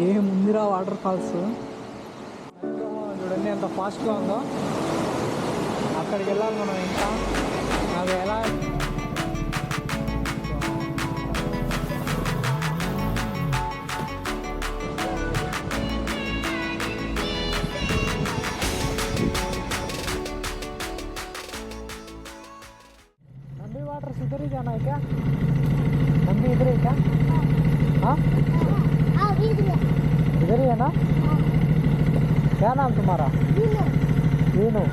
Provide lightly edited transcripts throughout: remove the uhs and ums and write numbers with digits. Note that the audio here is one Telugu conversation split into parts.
ఏముందిరా వాటర్ ఫాల్స్ చూడండి ఎంత ఫాస్ట్గా ఉందో. అక్కడికి వెళ్ళాలి మనం. ఇంకా అది ఎలా नंदी वाटर इधर ही जाना है क्या? नंदी इधर ही क्या? हाँ इधर ही है ना? क्या नाम तुम्हारा? वीनू.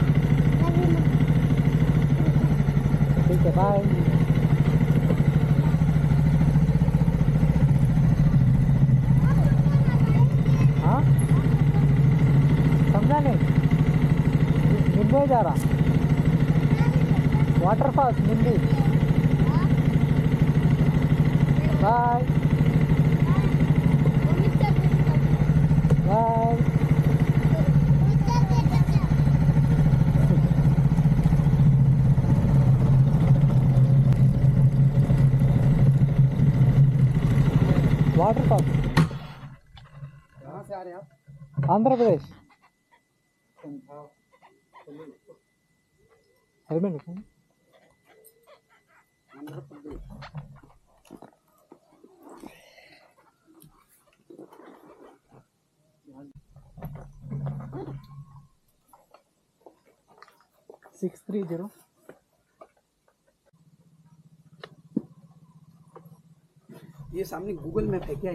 ठीक है बाय. हाँ समझा नहीं. निम्बे जा रहा वाटर फॉल्स निम्बी. Bye bye. वाटर फॉल्स कहाँ से आ रहे हैं आप? आंध्र प्रदेश. हेलमेट रखो. आंध्र प्रदेश. सिक्स 30. ये सामने गूगल मैप है क्या?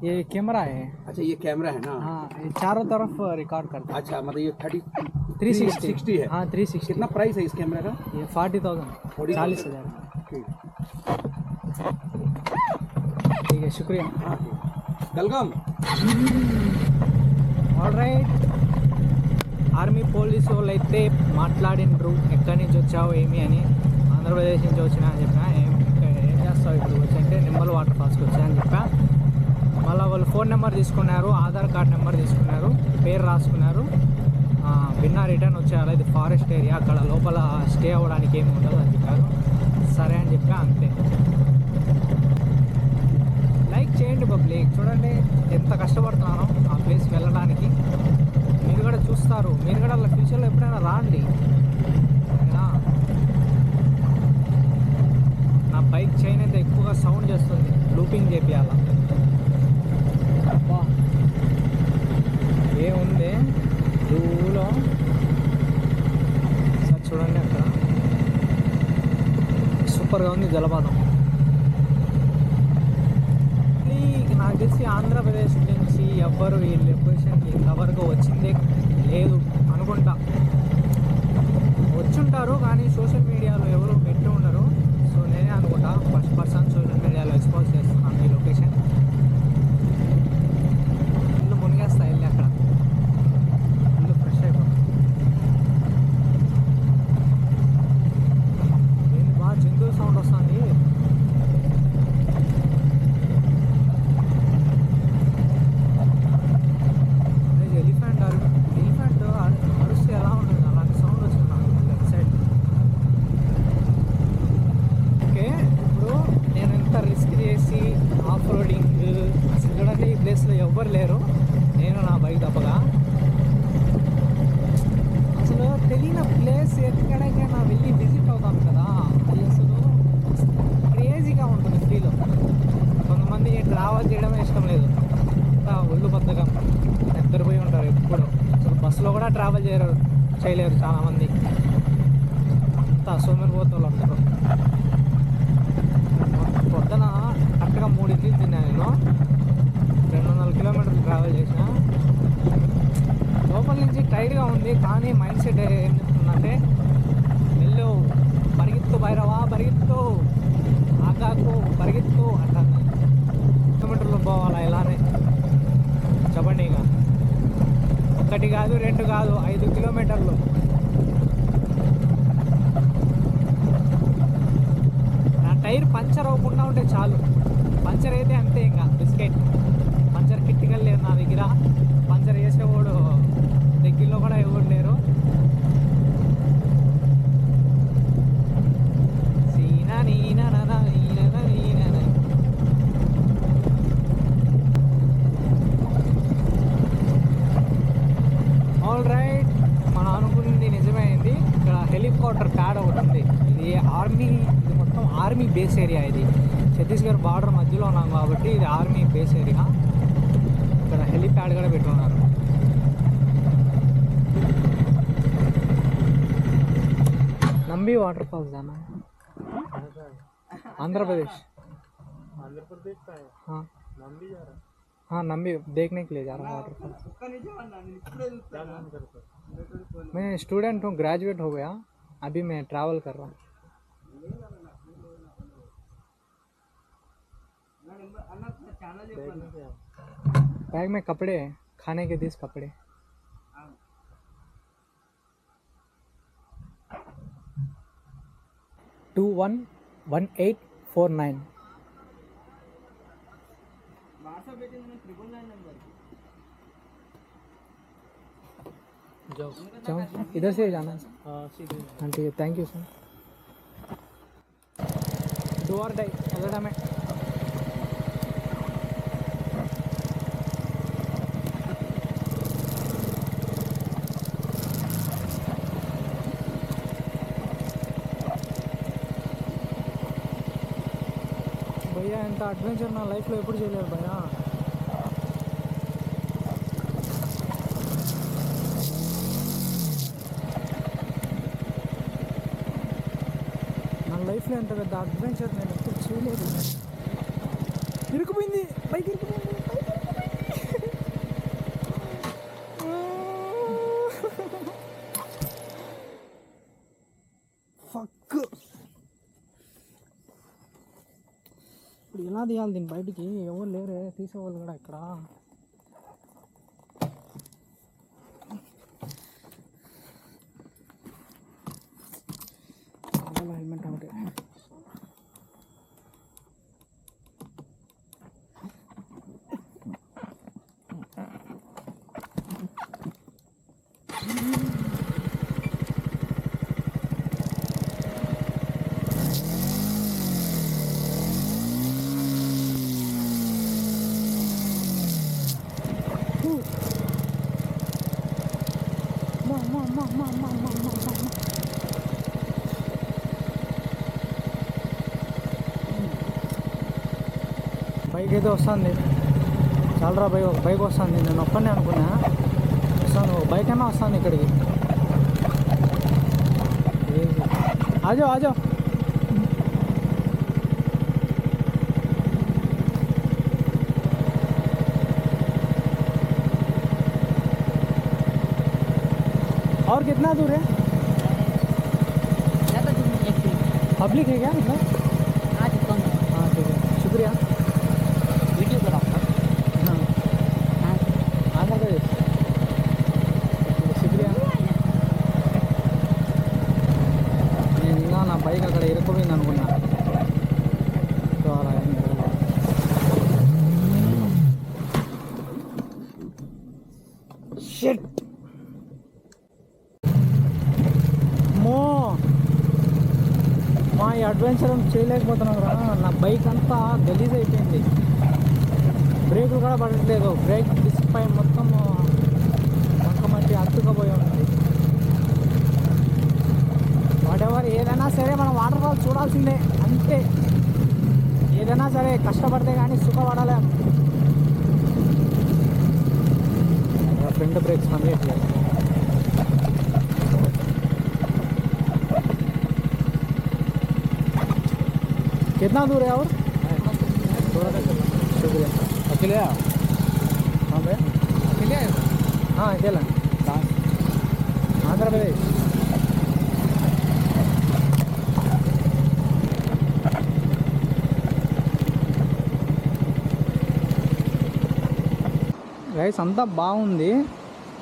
ये कैमरा है. अच्छा ये कैमरा है ना. हाँ ये चारों तरफ रिकॉर्ड करता है. अच्छा मतलब ये 360 है. हाँ 360. कितना प्राइस है इस कैमरा का? ये 40,000 40,000. ठीक है शुक्रिया. Welcome. All right. Army police వాళ్ళు అయితే మాట్లాడినరు ఎక్కడి నుంచి వచ్చావు ఏమి అని. ఆంధ్రప్రదేశ్ నుంచి వచ్చినా అని చెప్పా. ఏం చేస్తావు ఇప్పుడు వచ్చి అంటే నిమ్మల వాటర్ ఫాల్స్కి వచ్చా అని చెప్పా. మళ్ళీ వాళ్ళు ఫోన్ నెంబర్ తీసుకున్నారు, ఆధార్ కార్డ్ నెంబర్ తీసుకున్నారు, పేరు రాసుకున్నారు. విన్నా రిటర్న్ వచ్చేయాలి. ఇది ఫారెస్ట్ ఏరియా, అక్కడ లోపల స్టే అవ్వడానికి ఏమి ఉండదు అని చెప్పారు. సరే అని చెప్పా అంతే. లైక్ చేయండి పబ్లిక్. చూడండి ఎంత కష్టపడుతున్నానో ఆ ప్లేస్కి వెళ్ళడానికి. మీరు కూడా చూస్తారు. మీరు కూడా అలా ఫ్యూచర్లో ఎప్పుడైనా రాండి. నా బైక్ చైన్ అయితే ఎక్కువగా సౌండ్ చేస్తుంది. లూపింగ్ చేపియాల. ఏముంది జూలో సార్ చూడండి అక్కడ సూపర్గా ఉంది జలపాతం. నాకు తెలిసి ఆంధ్రప్రదేశ్ నుంచి ఎవ్వరు ఈ లొకేషన్కి ఇంతవరకు వచ్చిందే లేదు అనుకుంటా. వచ్చుంటారు కానీ సోషల్ మీడియాలో ఎవరు పెట్టి ఉండరు. సో నేనే అనుకుంటా ఫస్ట్ పర్సన్ సోషల్ మీడియాలో ఎక్స్పోజ్ చేస్తున్నాను ఈ లొకేషన్. ఇల్లు మునిగేస్తా వెళ్ళి అక్కడ ఇల్లు ఫ్రెష్ అయిపోతుంది. ఏంటి బాగా జంతువుల సౌండ్ వస్తుంది. ఎలిఫెంట్ అరుస్తే ఎలా ఉంటుంది అలాంటి సౌండ్ వచ్చింది నాకు లెఫ్ట్ సైడ్. ఓకే ఇప్పుడు నేను ఇంత రిస్క్ చేసి ఆఫ్ రోడింగ్ అసలు చూడండి ఈ ప్లేస్లో ఎవ్వరు లేరు, నేను నా బైక్ తప్పగా. అసలు తెలియని ప్లేస్ ఎక్కడికైనా వెళ్ళి విజిట్ అవుతాం కదా, అది అసలు క్రేజీగా ఉంటుంది ఫీల్. కొంతమంది ట్రావెల్ చేయడమే ఇష్టం లేదు, ఒళ్ళు బద్దకం నిద్రపోయి ఉంటారు ఎప్పుడు. అసలు బస్సులో కూడా ట్రావెల్ చేయలేరు చాలామంది. అంతా సోమరిపోతులు అందరూ. పొద్దున కరెక్ట్గా 3 ఇడ్లీలు తిన్నాను నేను. 200 కిలోమీటర్లు ట్రావెల్ చేసిన. లోపల నుంచి టైర్డ్గా ఉంది కానీ మైండ్ సెట్ ఏం చెప్తుందంటే వెళ్ళు, పరిగెత్తు భైరవా పరిగెత్తు, ఆగాకు పరిగెత్తు అంటాను. కిలోమీటర్లు పోవాలా ఇలానే చెప్పండి. ఇక 1 కాదు 2 కాదు 5 కిలోమీటర్లు. నా టైర్ పంచర్ అవ్వకుండా ఉంటే చాలు. పంచర్ అయితే అంతే ఇంకా బిస్కెట్. పంచర్ కిట్టిగా లేదు నా దగ్గర. పంచర్ వేసేవాడు దగ్గరలో కూడా ఎవరు లేరు. ఆర్మీ, ఇది మొత్తం ఆర్మీ బేస్ ఏరియా. ఇది ఛత్తీస్గఢ్ బార్డర్ మధ్యలో ఉన్నాం కాబట్టి ఇది ఆర్మీ బేస్ ఏరియా. ఇక్కడ హెలిప్యాడ్ కూడా పెట్టుకున్నారు. నంబి वाटर फॉल्स जाना है आंध्र प्रदेश का है. हाँ नंबी जा रहा है. हाँ नंबी देखने के लिए जा रहा हूँ वाटर फॉल्स. मैं स्टूडेंट हूँ, ग्रेजुएट हो गया, अभी मैं ट्रैवल कर रहा हूँ. बैग में कपड़े हैं, खाने के 10 कपड़े. टू 11849. जाओ इधर से जाना है. हाँ ठीक है, थैंक यू सर. डू और डाई अगड़ा में. భయ్యా ఇంత అడ్వెంచర్ నా లైఫ్లో ఎప్పుడు చేయలేదు భయ్యా. నా లైఫ్లో ఎంత పెద్ద అడ్వెంచర్ నేను ఎప్పుడు చేయలేదు. ఇరుకుపోయింది బైక్, ఇరుకుపోయింది. ఫక్. ఇప్పుడు ఎలా తీయాలి దీన్ని బయటికి? ఎవరు లేరే తీసేవాళ్ళు కూడా ఇక్కడ. హెల్మెట్ ఒకటి. బైక్ అయితే వస్తుంది. చాలరా బైక్, ఒక బైక్ వస్తుంది. నేను ఒక్కనే అనుకున్నా వస్తాను, బైక్ అయినా వస్తాను ఇక్కడికి. ఆజో ఆజో. और कितना दूर है? ज़्यादा दूर नहीं, 1 किलोमीटर. पब्लिक है क्या मतलब? आज कम है. हाँ ठीक है, शुक्रिया. वीडियो करो आप. हाँ हाँ आंध्र प्रदेश. शुक्रिया. నేను ఇంకా నా బైక్ అక్కడ ఇరుక్కుపోయింది అనుకున్నా. సో అలా ఏం జరగలేదు. షిట్. మా ఈ అడ్వెంచర్ చేయలేకపోతున్నాను రా. నా బైక్ అంతా గలీజ్ అయిపోయింది. బ్రేకులు కూడా పడట్లేదు. బ్రేక్ డిస్క్ పై మొత్తం వంక మట్టి అతుక్కుపోయి ఉంది. వాటెవర్ ఏదైనా సరే మనం వాటర్ ఫాల్స్ చూడాల్సిందే అంతే. ఏదైనా సరే కష్టపడితే కానీ సుఖపడలేము. ఫ్రంట్ బ్రేక్స్ పనిచేయట్లేదు. कितना दूर है और? थोड़ा सा शुक्रिया. अकेले आओ. हाँ भाई अकेले आए? हाँ अकेला. कहाँ? आंध्र प्रदेश. గైస్ అంతా బాగుంది,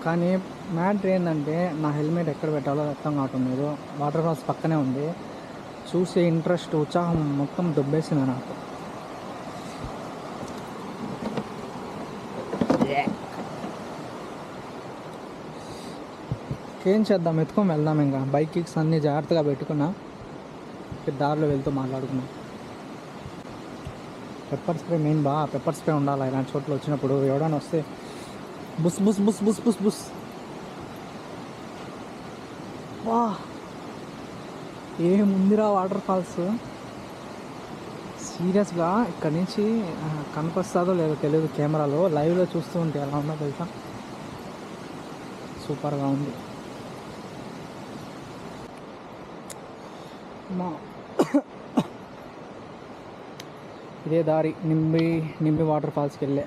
కానీ మ్యాటర్ ఏంటంటే నా హెల్మెట్ ఎక్కడ పెట్టాలో అర్థం కావటం లేదు. వాటర్ ఫాల్స్ పక్కనే ఉంది. చూసే ఇంట్రెస్ట్, ఉత్సాహం మొత్తం దొబ్బేసింది నాకు. ఏం చేద్దాం, ఎత్తుకొని వెళ్దాం. ఇంకా బైక్ కిక్స్ అన్నీ జాగ్రత్తగా పెట్టుకున్నా. దారిలో వెళ్తూ మాట్లాడుకున్నాం. Pepper spray main. Pepper spray ఉండాలి ఇలాంటి చోట్ల వచ్చినప్పుడు. ఎవడైనా వస్తే బుస్ బుస్ బుస్ బుస్ బుస్ బుస్. వా ఏముందిరా వాటర్ ఫాల్స్. సీరియస్గా ఇక్కడ నుంచి కనిపిస్తుందో లేదో తెలియదు కెమెరాలో, లైవ్లో చూస్తూ ఉంటే ఎలా ఉందో తెలుసా, సూపర్గా ఉంది. మా ఇదే దారి నింబి వాటర్ ఫాల్స్కి వెళ్ళే.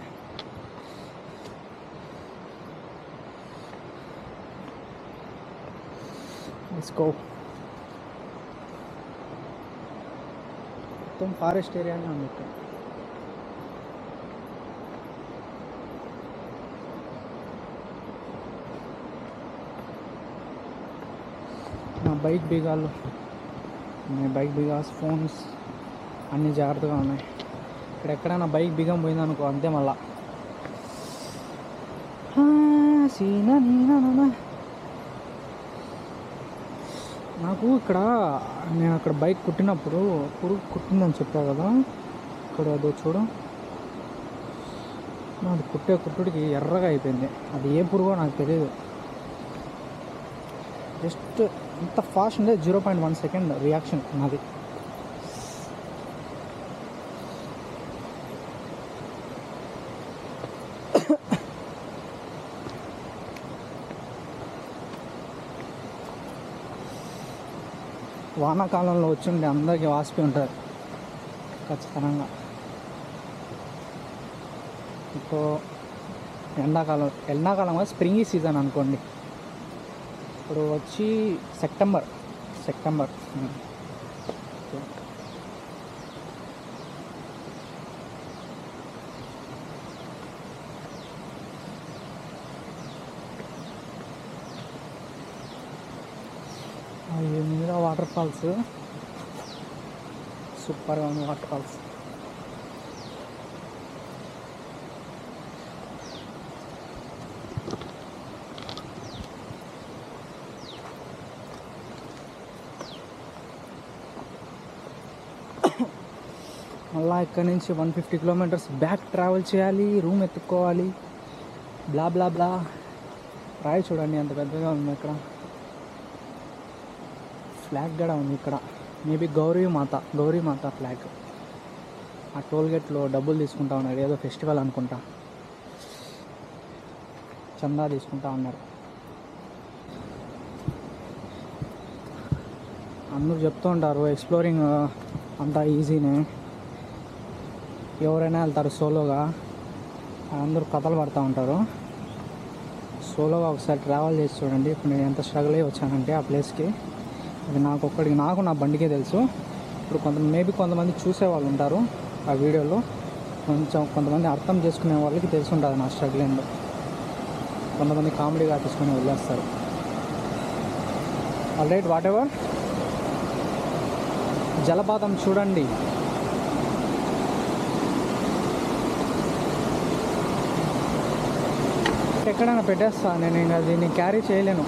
Let's go. మొత్తం ఫారెస్ట్ ఏరియానే ఉంది ఇక్కడ. నా బైక్ బిగాస్ ఫోన్స్ అన్నీ జాగ్రత్తగా ఉన్నాయి. ఇక్కడ ఎక్కడైనా బైక్ బిగం పోయిందనుకో అంతే మళ్ళా. నాకు ఇక్కడ నేను అక్కడ బైక్ కుట్టినప్పుడు పురుగు కుట్టిందని చెప్పా కదా, ఇక్కడ అదో చూడు, నాది కుట్టుడికి ఎర్రగా అయిపోయింది. అది ఏ పురుగో నాకు తెలియదు. జస్ట్ ఇంత ఫాస్ట్ ఉండే 0.1 సెకండ్ రియాక్షన్ నాది. వానాకాలంలో వచ్చిండే అందరికీ వాసిపి ఉంటుంది ఖచ్చితంగా. ఇప్పుడు ఎండాకాలం స్ప్రింగ్ సీజన్ అనుకోండి. ఇప్పుడు వచ్చి సెప్టెంబర్. మీద వాటర్ ఫాల్స్ సూపర్గా ఉంది. వాటర్ ఫాల్స్ మళ్ళీ ఇక్కడ నుంచి 150 కిలోమీటర్స్ బ్యాక్ ట్రావెల్ చేయాలి, రూమ్ ఎత్తుక్కోవాలి, బ్లా బ్లా బ్లా. రాయి చూడండి ఎంత పెద్దగా ఉంది. ఇక్కడ ఫ్లాగ్ కూడా ఉంది. ఇక్కడ మేబీ గౌరీమాత ఫ్లాగ్. ఆ టోల్గేట్లో డబ్బులు తీసుకుంటా ఉన్నారు, ఏదో ఫెస్టివల్ అనుకుంటా, చందా తీసుకుంటా ఉన్నారు. అందరూ చెప్తూ ఉంటారు ఎక్స్ప్లోరింగ్ అంతా ఈజీనే, ఎవరైనా వెళ్తారు సోలోగా, అందరూ కథలు పడుతూ ఉంటారు. సోలోగా ఒకసారి ట్రావెల్ చేసి చూడండి. ఇప్పుడు నేను ఎంత స్ట్రగుల్ అయ్యి వచ్చానంటే ఆ ప్లేస్కి, అది నాకు నా బండికే తెలుసు. ఇప్పుడు కొంతమంది చూసేవాళ్ళు ఉంటారు ఆ వీడియోలో, కొంతమంది అర్థం చేసుకునే వాళ్ళకి తెలిసి ఉంటుంది నా స్ట్రగుల్ ఏందో. కొంతమంది కామెడీగా తీసుకొని వెళ్ళేస్తారు. Alright, what ever. జలపాతం చూడండి. ఎక్కడైనా పెట్టేస్తా నేను, ఇంకా దీన్ని క్యారీ చేయలేను.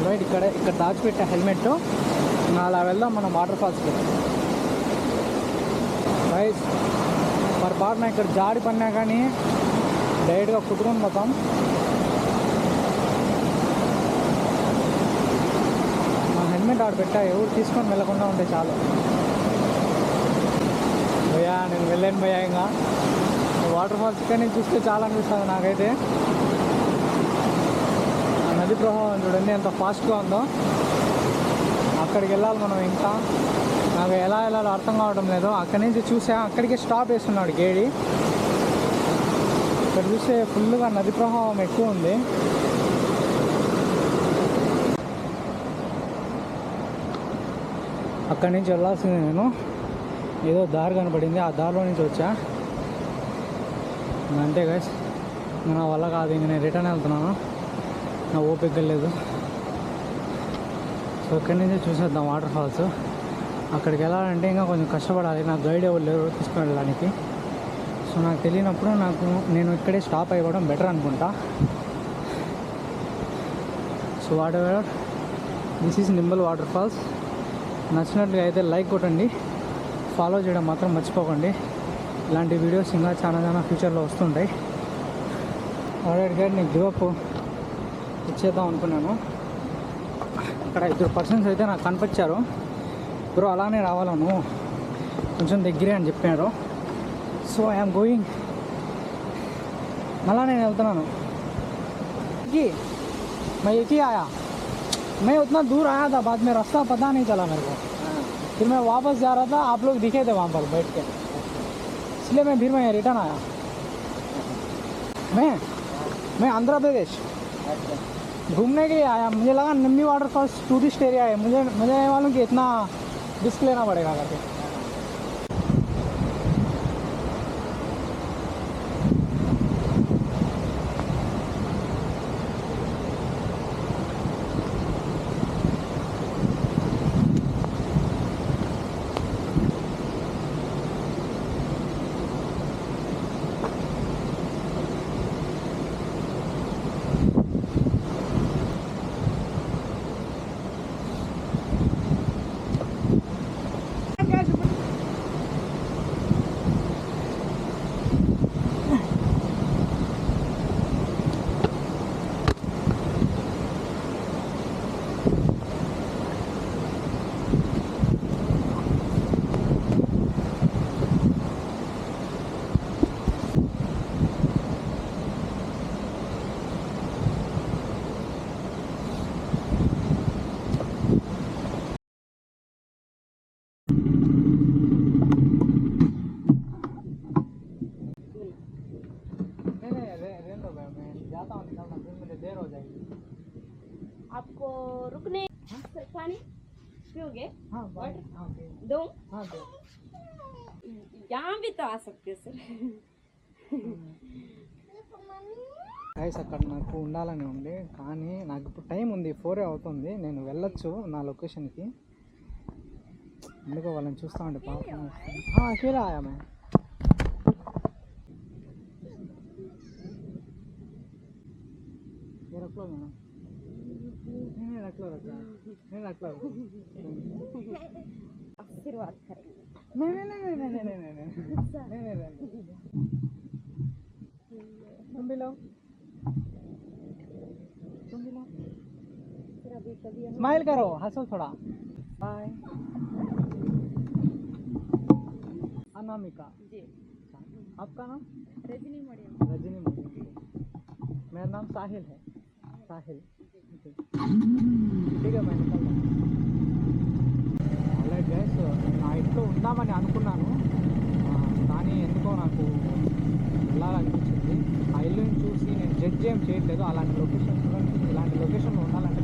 రైట్, ఇక్కడ దాచిపెట్టే హెల్మెట్. అలా వెళ్దాం మనం వాటర్ ఫాల్స్కి. రైట్, పొరపాటున ఇక్కడ జాడి పడినా కానీ డైరెక్ట్గా కుట్టుకొని పోతాం. నా హెల్మెట్ ఆడ పెట్టా, ఎవరు తీసుకొని వెళ్ళకుండా ఉంటే చాలు. భయ్యా నేను వెళ్ళాను భయ్యా. ఇంకా వాటర్ ఫాల్స్ ఇక్కడ నుంచి చూస్తే చాలా అనిపిస్తుంది నాకైతే. నది ప్రవాహం చూడండి ఎంత ఫాస్ట్గా ఉందో. అక్కడికి వెళ్ళాలి మనం. ఇంకా నాకు ఎలా వెళ్ళాలో అర్థం కావడం లేదు. అక్కడి నుంచి చూసా, అక్కడికే స్టాప్ వేస్తున్నాడు గేడి. ఇక్కడ చూస్తే ఫుల్గా నది ప్రవాహం ఎక్కువ ఉంది. అక్కడి నుంచి వెళ్ళాల్సింది నేను. ఏదో దారి కనపడింది, ఆ దారిలో నుంచి వచ్చా. అంతే గైస్, నా వల్ల కాదు, ఇంక నేను రిటర్న్ వెళ్తున్నాను. నా ఓపిక లేదు. సో ఇక్కడి నుంచి చూసేద్దాం వాటర్ ఫాల్స్. అక్కడికి వెళ్ళాలంటే ఇంకా కొంచెం కష్టపడాలి. నాకు గైడ్ ఎవరు లేరు తీసుకుని వెళ్ళడానికి. సో నాకు తెలియనప్పుడు నేను ఇక్కడే స్టాప్ అయిపోవడం బెటర్ అనుకుంటా. So whatever, this is Nimbal water falls. నచ్చినట్లుగా అయితే లైక్ కొట్టండి, ఫాలో చేయడం మాత్రం మర్చిపోకండి. ఇలాంటి వీడియోస్ ఇంకా చాలా చాలా ఫ్యూచర్లో వస్తుంటాయి. ఆల్రెడీ గైడ్ నేను గివప్ ఇచ్చేద్దాం అనుకున్నాను. ఇక్కడ 2 పర్సన్స్ అయితే నాకు కనిపించారు. బ్రో అలానే రావాలా నువ్వు కొంచెం దగ్గరే అని చెప్పారు. So I'm going. మళ్ళా నేను వెళ్తున్నాను. मैं एक ही आया, मैं उतना दूर आया था, बाद में रास्ता पता नहीं चला मेरे को. फिर मैं वापस जा रहा था, आप लोग दिखे थे वहाँ पर बैठ के, इसलिए मैं फिर मैं रिटर्न आया. मैं आंध्र प्रदेश घूमने के लिए आया. मुझे लगा नम्मी वाटरफॉल्स टूरिस्ट एरिया है, मुझे नहीं मालूम कि इतना रिस्क लेना पड़ेगा करके. जाता हूँ, निकलता हूँ, मुझे देर हो जाएगी. आपको रुकने पानी पियोगे? हाँ हाँ दो हाँ दो. यहाँ भी तो आ सकते हो सर. గైస్ అక్కడ నాకు ఉండాలని ఉంది, కానీ నాకు ఇప్పుడు టైం ఉంది, 4 అవుతుంది. నేను వెళ్ళొచ్చు నా లొకేషన్కి. ఎందుకో వాళ్ళని చూస్తూ ఉంటే పాపం. అకేలా ఆయా మే रख लो मैडम. नहीं रख लो नहीं रख लो. आशीर्वाद करेंगे. नहीं. तुम भी लो. फिर अभी कभी स्माइल करो, हंसो थोड़ा. बाय. अनामिका जी. आपका नाम? रजनी मड़िया. रजनी मोदी. मेरा नाम साहिल है. साहिल. ठीक है मैं निकल रहा हूँ. ఆల్రెడీ గైస్ నా ఇంట్లో ఉందామని అనుకున్నాను, కానీ ఎందుకో నాకు వెళ్ళాలనిపించింది. ఆ ఇల్లుని చూసి నేను జడ్జ్ ఏం చేయట్లేదు. అలాంటి లొకేషన్లో ఉండాలంటే